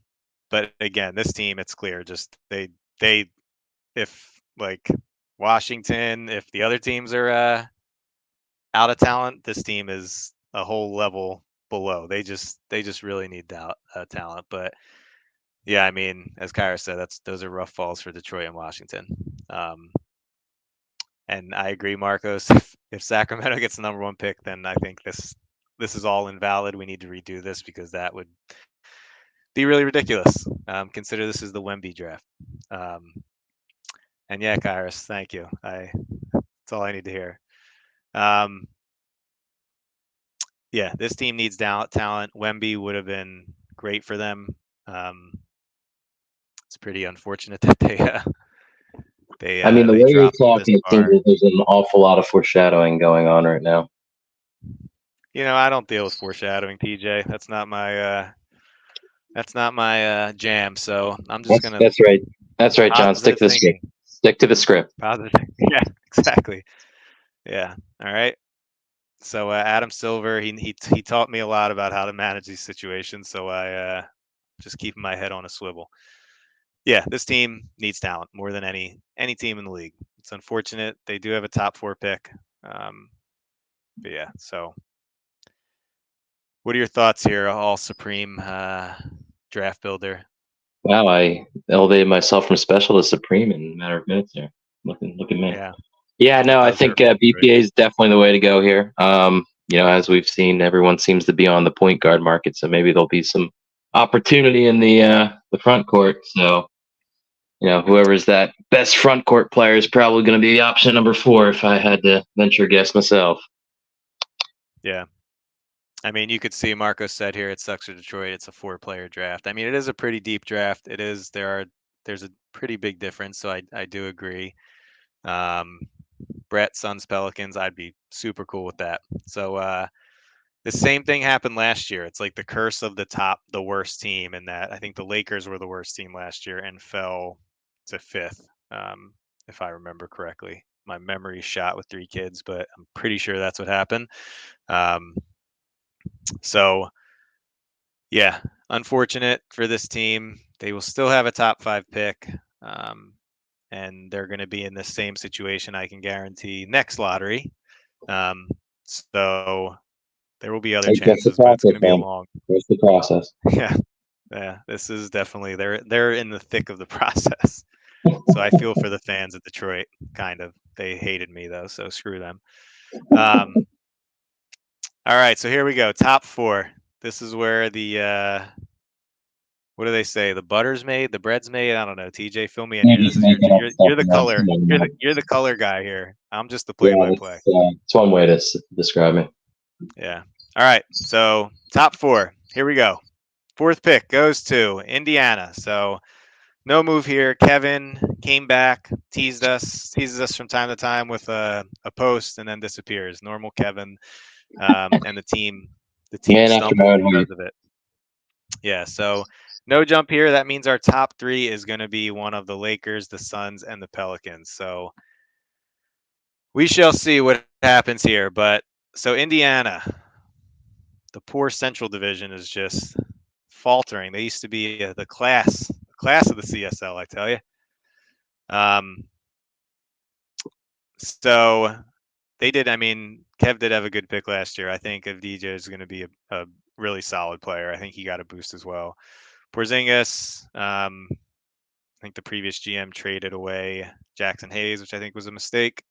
but again, this team, it's clear. Just they if like Washington, if the other teams are out of talent, this team is a whole level below. They just really need talent. But yeah, I mean, as Kyra said, those are rough falls for Detroit and Washington. Um, and I agree, Marcos. If Sacramento gets the number one pick, then I think this is all invalid. We need to redo this because that would be really ridiculous. Consider this is the Wemby draft. Um, and yeah, Kairos, thank you. That's all I need to hear. Um, yeah, this team needs talent. Wemby would have been great for them. Um, it's pretty unfortunate that they I mean, the they way you're dropped him this talking, it seems far. that there's an awful lot of foreshadowing going on right now. I don't deal with foreshadowing, TJ. That's not my jam. So I'm just That's gonna that's right. That's right, John. Stick positive to the script. thinking. Stick to the script. Positive. Yeah, exactly. Yeah. All right. So Adam Silver, he taught me a lot about how to manage these situations. So I just keeping my head on a swivel. Yeah, this team needs talent more than any team in the league. It's unfortunate they do have a top 4 pick. Um, but yeah, so what are your thoughts here, all supreme draft builder? Wow, I elevated myself from special to supreme in a matter of minutes there. Look at me. Yeah, Yeah, no, it I does think hurt for Detroit. BPA is definitely the way to go here. As we've seen, everyone seems to be on the point guard market, so maybe there'll be some opportunity in the front court. So, whoever's that best front court player is probably going to be the option number 4 if I had to venture a guess myself. Yeah. I mean, you could see Marco said here it sucks for Detroit. It's a 4-player draft. I mean, it is a pretty deep draft. There's a pretty big difference, so I do agree. Um, Brett Suns Pelicans, I'd be super cool with that. So the same thing happened last year. It's like the curse of the worst team, in that I think the Lakers were the worst team last year and fell to 5th, if I remember correctly. My memory's shot with 3 kids, but I'm pretty sure that's what happened. Um, so yeah, unfortunate for this team. They will still have a top 5 pick. Um, and they're going to be in the same situation, I can guarantee, next lottery. Um, so there will be other Hey, trust the chances, but it's going process, to be a man. long. Trust the process. Yeah, yeah. This is definitely they're in the thick of the process. So I feel for the fans of Detroit. Kind of, they hated me though, so screw them. Um, all right, so here we go. Top 4. This is where the what do they say? The butter's made, the bread's made. I don't know. TJ, fill me in You're here. just This is your making up stuff you're the around color. someone. You're the color guy here. I'm just the Yeah, play-by-play. that's one way to describe it. Yeah. All right. So top 4. Here we go. 4th pick goes to Indiana. So no move here. Kevin came back, teases us from time to time with a post, and then disappears. Normal Kevin, and the team Man after my stumbled own heart. because of it. Yeah. So no jump here. That means our top 3 is going to be one of the Lakers, the Suns, and the Pelicans. So we shall see what happens here. But so Indiana, the poor Central Division is just faltering. They used to be the class of the CSL, I tell you. Um, so they did. I mean, Kev did have a good pick last year. I think if DJ is going to be a really solid player, I think he got a boost as well. Porzingis, I think the previous GM traded away Jackson Hayes, which I think was a mistake.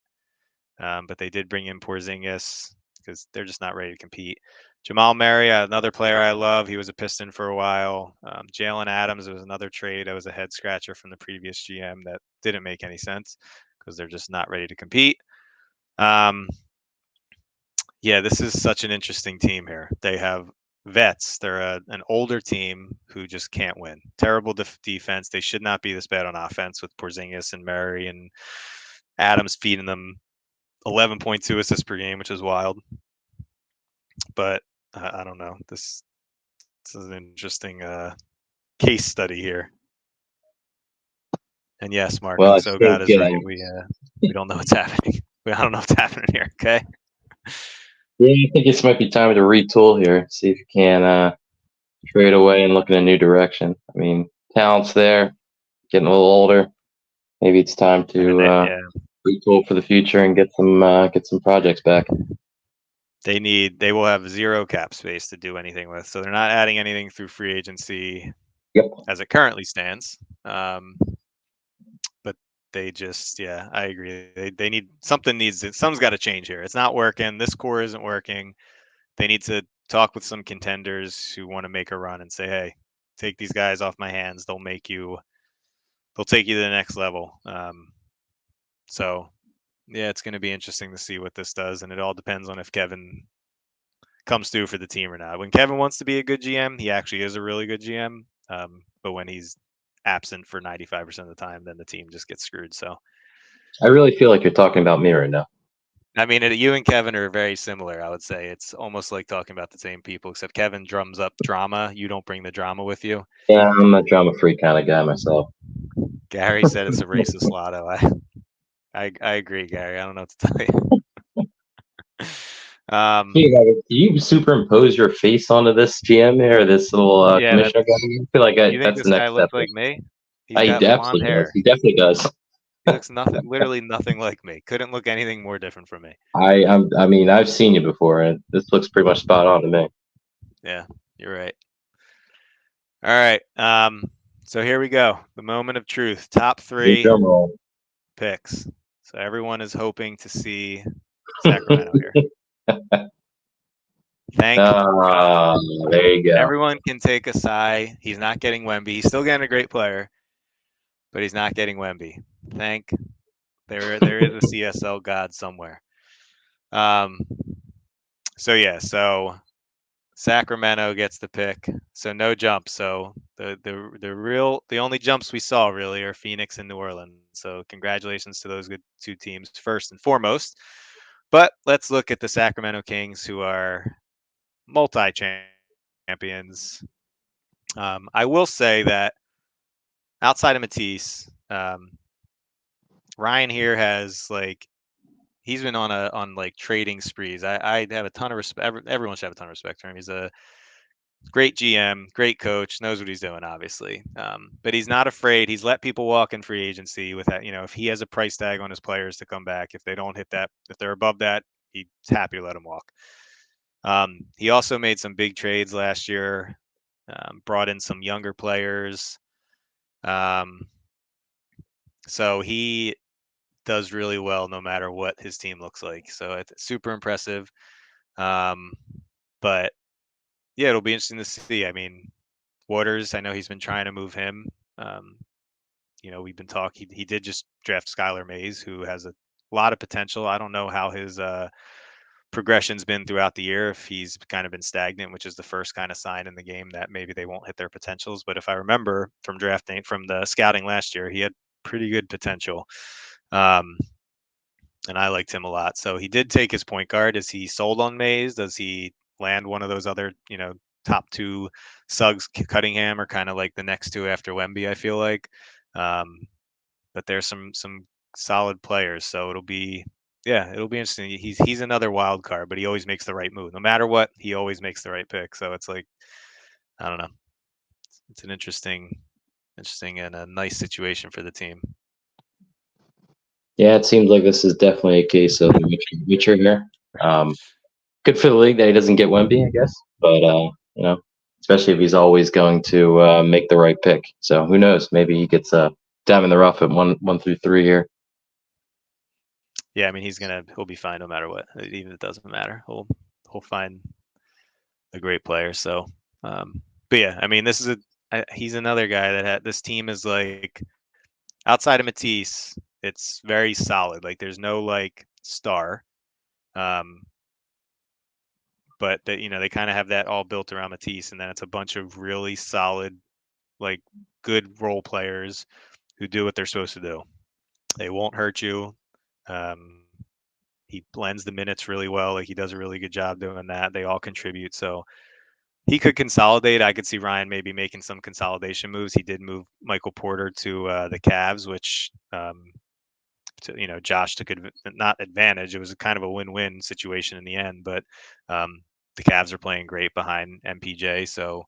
But they did bring in Porzingis because they're just not ready to compete. Jamal Murray, another player I love. He was a Piston for a while. Jalen Adams was another trade that was a head scratcher from the previous GM that didn't make any sense because they're just not ready to compete. Um, yeah, this is such an interesting team here. They have vets. They're an older team who just can't win. Terrible defense. They should not be this bad on offense with Porzingis and Murray and Adams feeding them 11.2 assists per game, which is wild. But I don't know. This is an interesting case study here. And yes, Well, I Marco, so God think is right. We don't know what's happening. I don't know what's happening here. Okay. yeah, I think this might be time to retool here. See if you can trade away and look in a new direction. I mean, talent's there, getting a little older. Maybe it's time I mean, to retool for the future and get some projects back. They will have zero cap space to do anything with. So they're not adding anything through free agency Yep. as it currently stands. But they just, yeah, I agree. They need something's got to change here. It's not working. This core isn't working. They need to talk with some contenders who want to make a run and say, hey, take these guys off my hands. They'll take you to the next level. So yeah, it's going to be interesting to see what this does, and it all depends on if Kevin comes through for the team or not. When Kevin wants to be a good GM, he actually is a really good GM. But when he's absent for 95% of the time, then the team just gets screwed. So, I really feel like you're talking about me right now. I mean, you and Kevin are very similar. I would say it's almost like talking about the same people, except Kevin drums up drama. You don't bring the drama with you. Yeah, I'm a drama free kind of guy myself. Gary said it's a racist lotto. I agree, Gary. I don't know what to tell you. Hey, do you superimpose your face onto this GM here, this little Yeah, commissioner guy? I feel like you think that's the this guy next step. looks like me? He's He got blonde absolutely does. hair. He definitely does. He looks literally nothing like me. Couldn't look anything more different from me. I mean, I've seen you before, and this looks pretty much spot on to me. Yeah, you're right. All right. So here we go. The moment of truth. Top Hey, three drum roll. picks. So everyone is hoping to see Sacramento here. Thank God. Ah, there you go. Everyone can take a sigh. He's not getting Wemby. He's still getting a great player, but he's not getting Wemby. Thank there is a CSL god somewhere. Um, so yeah, so Sacramento gets the pick. So no jump. So the only jumps we saw really are Phoenix and New Orleans. So congratulations to those good two teams first and foremost. But let's look at the Sacramento Kings, who are multi champions. I will say that outside of Matisse, Ryan here has like he's been on like trading sprees. I have a ton of respect. Everyone should have a ton of respect for him. He's a great GM, great coach, knows what he's doing, obviously. But he's not afraid. He's let people walk in free agency with that. You know, if he has a price tag on his players to come back, if they don't hit that, if they're above that, he's happy to let them walk. He also made some big trades last year, brought in some younger players. Um, so he does really well no matter what his team looks like. So it's super impressive. Um, but yeah, it'll be interesting to see. I mean, Waters, I know he's been trying to move him. Um, you know, we've been talking. He did just draft Skylar Mays, who has a lot of potential. I don't know how his progression's been throughout the year. If he's kind of been stagnant, which is the first kind of sign in the game that maybe they won't hit their potentials. But if I remember from the scouting last year, he had pretty good potential. Um, and I liked him a lot. So he did take his point guard. Is he sold on Mays? Does he land one of those other, top two? Suggs, Cunningham are kind of like the next two after Wemby, I feel like. Um, but there's some solid players, so it'll be interesting. He's another wild card, but he always makes the right move. No matter what, he always makes the right pick. So it's like I don't know. It's an interesting and a nice situation for the team. Yeah, it seems like this is definitely a case of future here. Good for the league that he doesn't get Wemby, I guess. But you know, especially if he's always going to make the right pick. So who knows? Maybe he gets down in the rough at one through three here. Yeah, I mean he'll be fine no matter what. Even if it doesn't matter, he'll find a great player. So, but yeah, I mean he's another guy that this team is like outside of Matisse, it's very solid. Like there's no like star. Um, but that they kind of have that all built around Matisse, and then it's a bunch of really solid, like good role players who do what they're supposed to do. They won't hurt you. Um, he blends the minutes really well. Like he does a really good job doing that. They all contribute. So he could consolidate. I could see Ryan maybe making some consolidation moves. He did move Michael Porter to the Cavs, which Josh took not advantage. It was kind of a win-win situation in the end, but um, the Cavs are playing great behind MPJ, so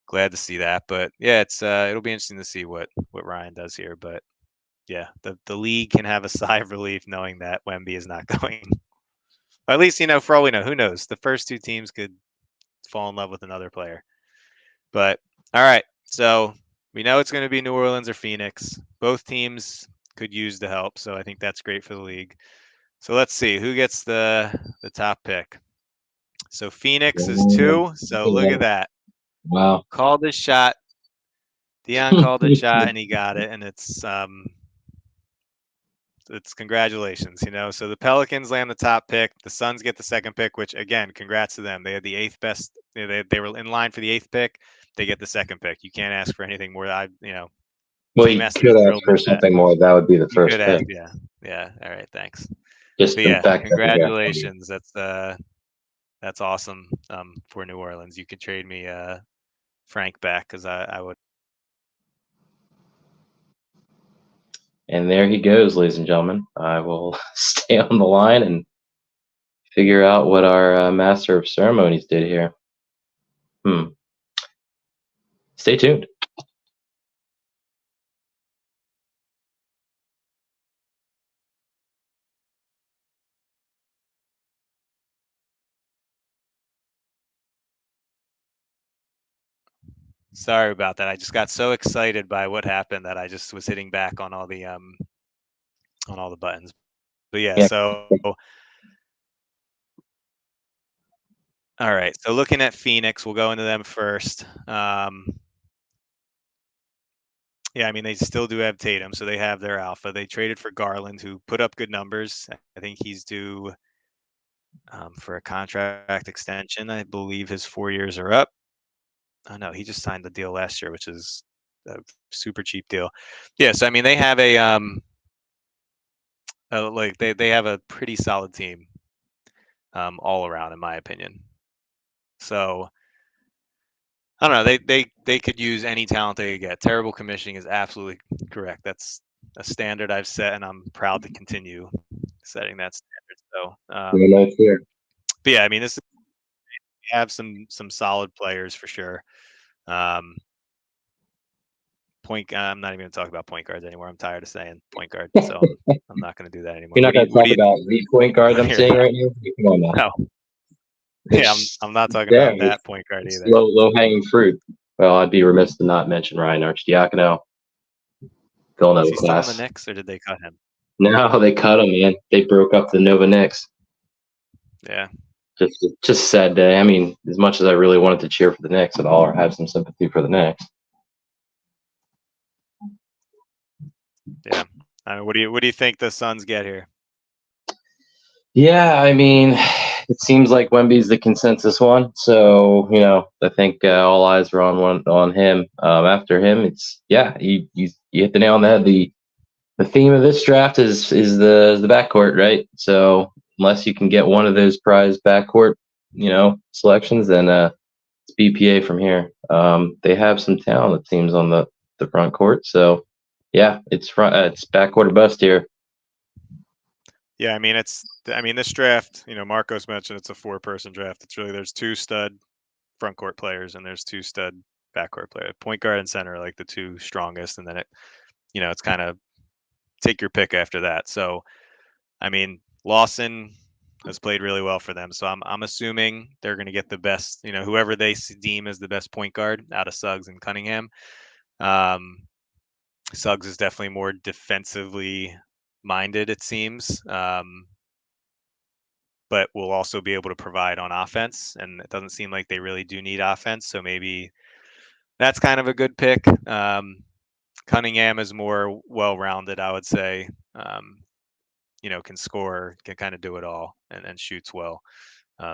glad to see that. But yeah, it'll be interesting to see what Ryan does here. But yeah, the league can have a sigh of relief knowing that Wemby is not going. At least, for all we know, who knows? The first two teams could fall in love with another player. But all right, so we know it's going to be New Orleans or Phoenix. Both teams could use the help, so I think that's great for the league. So let's see who gets the top pick. So Phoenix is Oh, 2. So look at that. wow. Called his shot. Dion called his shot and he got it, and it's congratulations. So the Pelicans land the top pick. The Suns get the second pick, which again, congrats to them. They had the eighth best. They were in line for the eighth pick. They get the second pick. You can't ask for anything more. Well, Team you has to be could ask thrilled for with that. something more. That would be the You could first ask, pick. yeah, yeah. All right, thanks. Just But the yeah, fact that they got somebody. congratulations. That's awesome for New Orleans. You could trade me Frank back because I would. And there he goes, ladies and gentlemen. I will stay on the line and figure out what our master of ceremonies did here. Stay tuned. Sorry about that. I just got so excited by what happened that I just was hitting back on all the buttons. But yeah, Yeah. so all right. So looking at Phoenix, we'll go into them first. Yeah, I mean they still do have Tatum, so they have their alpha. They traded for Garland, who put up good numbers. I think he's due for a contract extension. I believe his 4 years are up. Oh no, he just signed the deal last year, which is a super cheap deal. Yeah, so I mean they have like they have a pretty solid team all around, in my opinion. So I don't know. They could use any talent they could get. Terrible commissioning is absolutely correct. That's a standard I've set, and I'm proud to continue setting that standard. So, Very nice here. but yeah, I mean, we have some solid players for sure. Um, I'm not even going to talk about point guards anymore. I'm tired of saying point guard, so I'm not going to do that anymore. You're not going to What do talk you? about the point guard I'm Here, seeing right now? Come on now. no, yeah, I'm not talking Yeah, about that point guard it's either. low hanging fruit. Well, I'd be remiss to not mention Ryan Arcidiacono, Is Villanova he still on the class. Knicks, or did they cut him? No, they cut him, man. They broke up the Nova Knicks. Yeah, Just sad day. I mean, as much as I really wanted to cheer for the Knicks at all or have some sympathy for the Knicks. yeah. What do you think the Suns get here? Yeah, I mean, it seems like Wemby's the consensus one. So I think all eyes are on him. After him, it's you hit the nail on the head. The theme of this draft is the backcourt, right? So unless you can get one of those prize backcourt, selections, then it's BPA from here. They have some talent, it seems, on the front court. So yeah, it's backcourt or bust here. Yeah, I mean this draft, Marcos mentioned it's a 4-person draft. It's really there's 2 stud front court players and there's 2 stud backcourt players. Point guard and center are like the 2 strongest, and then it's kind of take your pick after that. So, I mean, Lawson has played really well for them. So I'm assuming they're going to get the best, whoever they deem as the best point guard out of Suggs and Cunningham. Um, Suggs is definitely more defensively minded, it seems. But will also be able to provide on offense. And it doesn't seem like they really do need offense. So maybe that's kind of a good pick. Cunningham is more well rounded, I would say. Can score, can kind of do it all, and shoots well.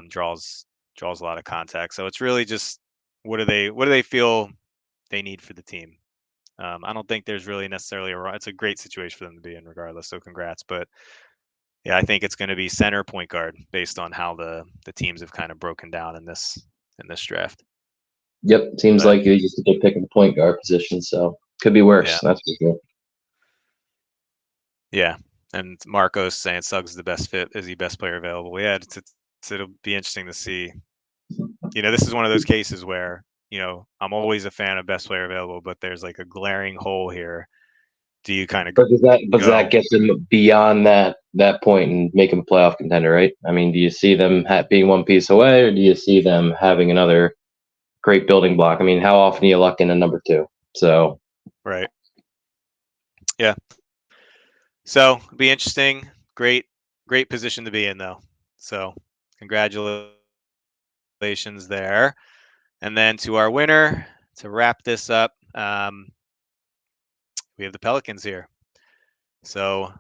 Draws a lot of contact. So it's really just what do they feel they need for the team. I don't think there's really necessarily it's a great situation for them to be in regardless. So congrats, but yeah, I think it's going to be center point guard based on how the teams have kind of broken down in this draft. Yep, seems But like you just a good pick in the point guard position, so could be yeah, worse. That's for sure. yeah. And Marcos saying Suggs is the best fit. Is he best player available? Yeah, it'll be interesting to see. This is one of those cases where I'm always a fan of best player available, but there's like a glaring hole here do you kind of But does that go get them beyond that point and make them a playoff contender, right? I mean, do you see them being one piece away, or do you see them having another great building block? I mean, how often do you luck in a number two? So right? Yeah. So it'll be interesting. Great position to be in, though. So congratulations there. And then to our winner to wrap this up, we have the Pelicans here. So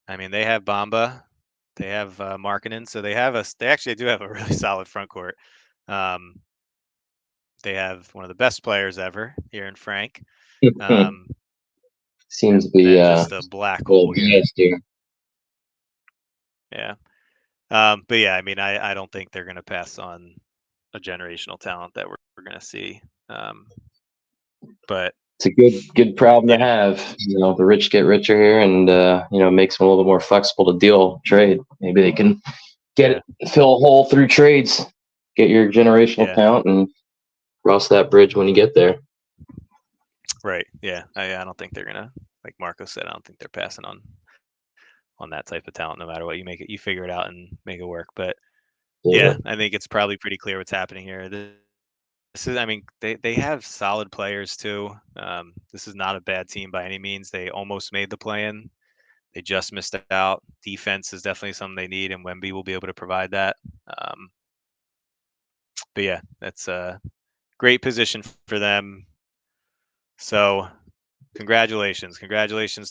I mean, they have Bamba, they have Markkinen, so they actually do have a really solid front court. Um, they have one of the best players ever here in Frank, um, seems to and be then just a black well hole here. biased here. Yeah. But yeah, I mean, I don't think they're going to pass on a generational talent that we're going to see. Um, but It's a good problem to yeah, have. You know, the rich get richer here, and makes them a little bit more flexible to deal trade. Maybe they can yeah, fill a hole through trades, get your generational yeah, talent, and cross that bridge when you get there. right. Yeah, I don't think they're gonna, like Marco said, I don't think they're passing on that type of talent. No matter what, you figure it out and make it work. But Yeah. yeah, I think it's probably pretty clear what's happening here. This is, I mean, they have solid players too. This is not a bad team by any means. They almost made the play-in. They just missed out. Defense is definitely something they need, and Wemby will be able to provide that. But yeah, that's a great position for them. So congratulations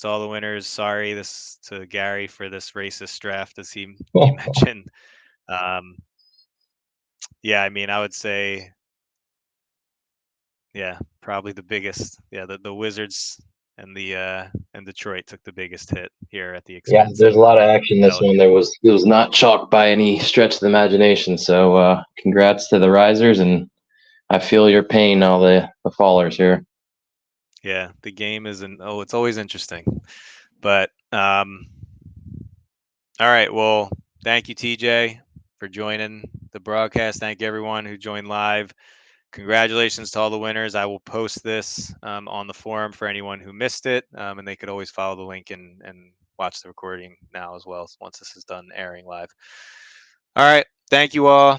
to all the winners. Sorry this to Gary for this racist draft, as he mentioned. Um, yeah, I mean, I would say, yeah, probably the biggest. Yeah, the Wizards and Detroit took the biggest hit here at the Yeah, expense there's a of lot of the action in this one. Pelicans. It was not chalked by any stretch of the imagination. So congrats to the risers, and I feel your pain, all the fallers here. Yeah, the game is it's always interesting. But all right, well, thank you, TJ, for joining the broadcast. Thank you, everyone who joined live. Congratulations to all the winners. I will post this on the forum for anyone who missed it, and they could always follow the link and watch the recording now as well once this is done airing live. All right, thank you all.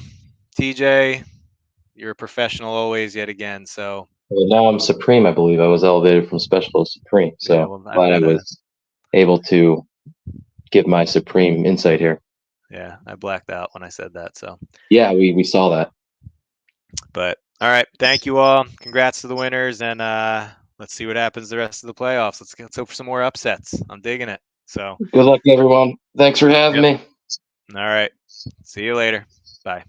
TJ, you're a professional always yet again. So Well, now I'm supreme. I believe I was elevated from special to supreme. yeah, So well, I've glad I got a was able to give my supreme insight here. yeah, I blacked out when I said that. So, Yeah, we saw that. but all right, thank you all. Congrats to the winners, and let's see what happens the rest of the playoffs. Let's hope for some more upsets. I'm digging it. So, Good luck, everyone. Thanks for having yep. me. All right. See you later. Bye.